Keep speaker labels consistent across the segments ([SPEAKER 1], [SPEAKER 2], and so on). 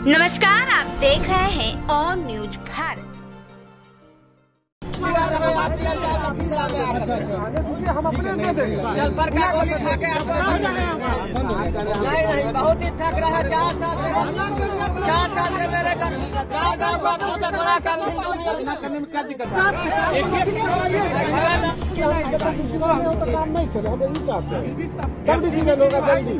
[SPEAKER 1] नमस्कार, आप देख रहे हैं ऑन न्यूज भारत।
[SPEAKER 2] हम अपने दे देंगे।
[SPEAKER 3] चल पर का गोली खा के नहीं बहुत ही ठग रहा। 4 साल से मेरे घर 4 गाँव का बहुत बड़ा काम हिंदू
[SPEAKER 2] करने में क्या दिक्कत है? काम नहीं चले, हम यही चाहते हैं कब डिसीजन होगा जल्दी।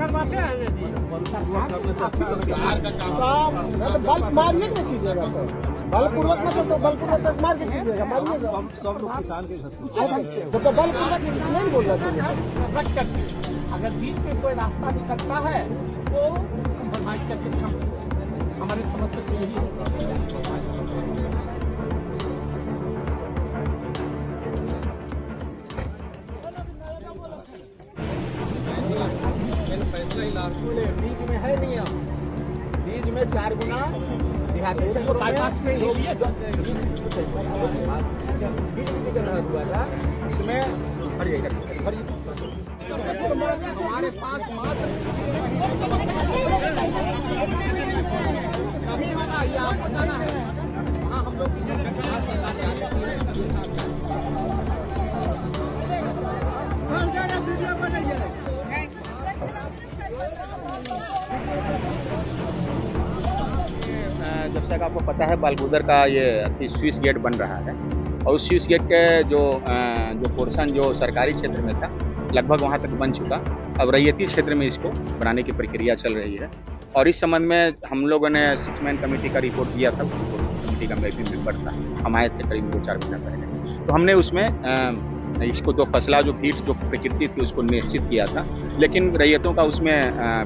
[SPEAKER 2] बल्क मारिए ना कीजिएगा सर, बलपूर्वक मतलब तो बलपूर्वक मार के कीजिएगा, मारिएगा। सब लोग किसान के घर से तो बलपूर्वक नहीं बोल रहा।
[SPEAKER 4] अगर बीच में कोई रास्ता निकलता है तो कंप्रोमाइज करके हमारी समस्या तो यही है।
[SPEAKER 2] बीज में है नियम, बीज में 4 गुना देहाती
[SPEAKER 4] बाईपास में हो गया
[SPEAKER 2] इसमें हमारे पास मात्र नहीं होगा, ये आपको जाना है। हाँ, हम लोग
[SPEAKER 5] जब से आपको पता है बालगुदर का ये स्विस गेट बन रहा है और उस स्विस गेट के जो पोर्शन जो सरकारी क्षेत्र में था लगभग वहाँ तक बन चुका। अब रैयती क्षेत्र में इसको बनाने की प्रक्रिया चल रही है और इस संबंध में हम लोगों ने 6 मैन कमेटी का रिपोर्ट दिया था। कमेटी का मैं भी मेंबर था, हम आए थे करीब 2-4 महीना पहले। तो हमने उसमें इसको तो फसला जो फीट जो प्रकृति थी उसको निश्चित किया था, लेकिन रैयतों का उसमें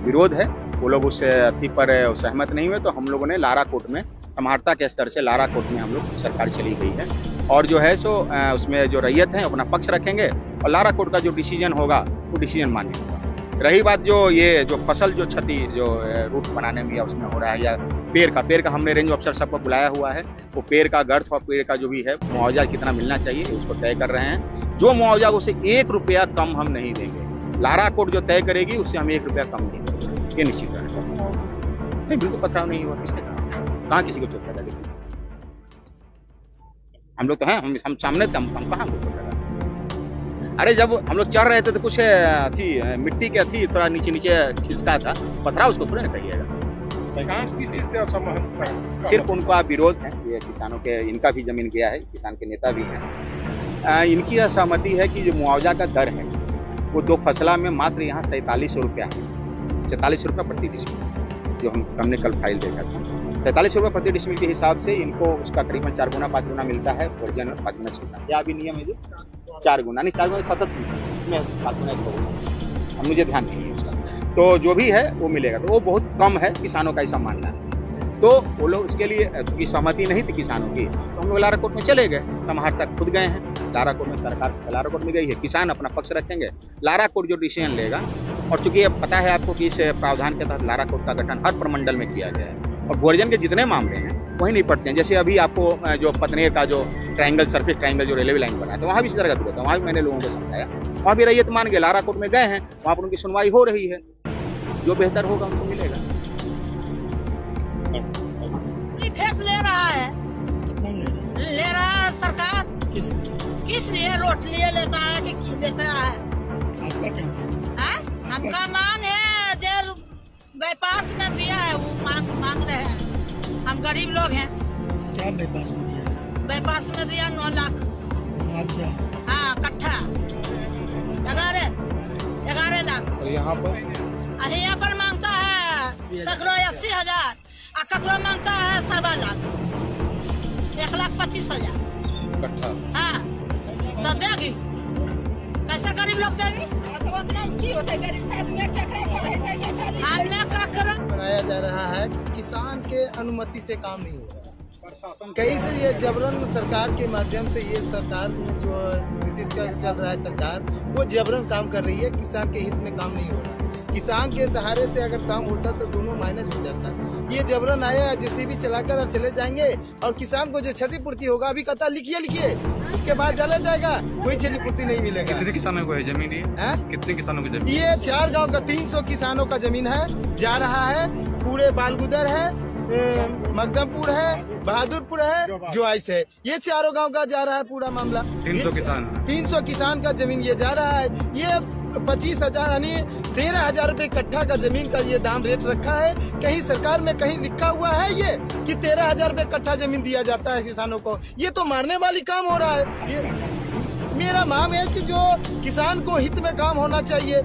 [SPEAKER 5] विरोध है। वो लोग उस अथी पर सहमत नहीं हुए, तो हम लोगों ने लारा कोर्ट में समाहर्ता के स्तर से लारा कोर्ट में हम लोग सरकार चली गई है और जो है सो उसमें जो रैयत है अपना पक्ष रखेंगे और लारा कोर्ट का जो डिसीजन होगा वो डिसीजन मान्य होगा। रही बात जो फसल जो क्षति जो रूट बनाने में या उसमें हो रहा है या पेड़ का हमने रेंज ऑफिसर सबको बुलाया हुआ है। वो पेड़ का गर्थ और पेड़ का जो भी है मुआवजा कितना मिलना चाहिए उसको तय कर रहे हैं। जो मुआवजा उसे 1 रुपया कम हम नहीं देंगे। लारा कोर्ट जो तय करेगी उससे हम 1 रुपया कम नहीं देंगे, ये निश्चित रहेगा। नहीं, बिल्कुल पथराव नहीं हुआ। किसने कहा किसी को चोट लगा? देखिए हम लोग तो हैं, हम सामने थे, हम कहाँ हमको चोट लगा? अरे जब हम लोग चढ़ रहे थे तो कुछ थी मिट्टी के थी, थोड़ा नीचे खिसका था, पथराव उसको थोड़े ना कहिएगा। सिर्फ उनका विरोध है, ये किसानों के, इनका भी जमीन गया है, किसान के नेता भी हैं। इनकी यह सहमति है कि जो मुआवजा का दर है वो 2 फसला में मात्र यहाँ 4700 रुपया है, 47 रुपया प्रति डिसमिल, जो हमने कल फाइल देखा था। 47 रुपये प्रति डिसमिल के हिसाब से इनको उसका करीबन 4 गुना 5 गुना मिलता है। वर्जन में 5 गुना छूटना, यह अभी नियम है जो 4 गुना नहीं 4 गुना सतत इसमें 5 गुना इसको अब मुझे ध्यान नहीं है उसका। तो जो भी है वो मिलेगा, तो वो बहुत कम है, किसानों का ऐसा मानना है। तो वो लोग उसके लिए चूंकि सहमति नहीं थी किसानों की, तो हम लोग लारा कोर्ट में चले गए, समाहर्ता खुद गए हैं लारा कोर्ट में, सरकार लारा कोर्ट में गई है, किसान अपना पक्ष रखेंगे, लारा कोर्ट जो डिसीजन लेगा। और चूंकि पता है आपको कि इस प्रावधान के तहत लारा कोर्ट का गठन हर प्रमंडल में किया गया है और वर्जन के जितने मामले हैं वही निपटते हैं। जैसे अभी आपको जो पतनेर का जो ट्रायंगल सर्फेस ट्रायंगल जो रेलवे लाइन बना है, तो वहाँ भी इसी तरह का विरोध है, वहाँ भी मैंने लोगों को समझाया, वहाँ भी रैयत मान के लारा कोर्ट में गए हैं, वहाँ पर उनकी सुनवाई हो रही है, जो बेहतर होगा उनको मिलेगा।
[SPEAKER 3] ले रहा है सरकार, किस लिए रोट लिए लेता है कि क्यों देता है? हमका मांग है जेल बाईपास में दिया है, वो मांग रहे हैं। हम गरीब लोग हैं।
[SPEAKER 4] क्या बाईपास में दिया?
[SPEAKER 3] बाईपास में दिया 9 लाख। हाँ, कट्ठा 11 लाख।
[SPEAKER 2] और यहाँ पर
[SPEAKER 3] मांगता है ककरो 80,000 और ककरो मांगता है 1.25 लाख, 1,25,000 कट्ठा। हाँ, तो देगी कैसे? गरीब लोग देगी।
[SPEAKER 6] बनाया जा रहा है, किसान के अनुमति से काम नहीं हो रहा। कहीं से ये जबरन सरकार के माध्यम से ये सरकार जो नीतीश का चल रहा है सरकार, वो जबरन काम कर रही है, किसान के हित में काम नहीं हो रहा। किसान के सहारे से अगर काम होता तो दोनों माइनस हो जाता। ये जबरन आया, जेसीबी चलाकर और चले जाएंगे और किसान को जो क्षतिपूर्ति होगा, अभी कहता लिखिए, उसके बाद चला जाएगा, कोई क्षतिपूर्ति नहीं मिलेगा।
[SPEAKER 7] कितने किसानों को है जमीन ये? कितने किसानों की जमीन?
[SPEAKER 6] ये 4 गाँव का 300 किसानों का जमीन है, जा रहा है, पूरे बालगुदर है, मकदमपुर है, बहादुरपुर है, जोआइस है। ये चारों गांव का जा रहा है पूरा मामला। 300 किसान का जमीन ये जा रहा है। ये 25,000 यानी 13,000 रुपए कट्ठा का जमीन का ये दाम रेट रखा है। कहीं सरकार में कहीं लिखा हुआ है ये कि 13,000 रुपए कट्ठा जमीन दिया जाता है किसानों को। ये तो मारने वाली काम हो रहा है। ये मेरा मांग है कि जो किसान को हित में काम होना चाहिए।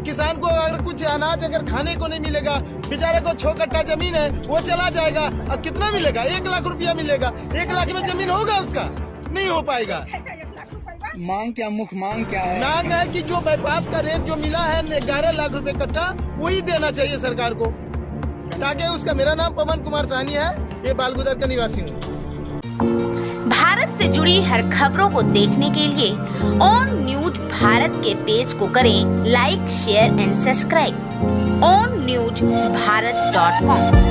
[SPEAKER 6] किसान को अगर कुछ अनाज अगर खाने को नहीं मिलेगा, बेचारे को 6 कट्ठा जमीन है वो चला जाएगा। अब कितना मिलेगा? 1 लाख रुपया मिलेगा। 1 लाख में जमीन होगा उसका? नहीं हो पाएगा।
[SPEAKER 4] मांग क्या, मुख्य मांग क्या है?
[SPEAKER 6] मांग है कि जो बाईपास का रेट जो मिला है 11 लाख रुपए कट्ठा, वही देना चाहिए सरकार को, ताकि उसका। मेरा नाम पवन कुमार साहनी है, ये बालगुदर का निवासी हूँ।
[SPEAKER 1] भारत से जुड़ी हर खबरों को देखने के लिए ऑन न्यूज भारत के पेज को करें like, share and subscribe. onNewsBharat.com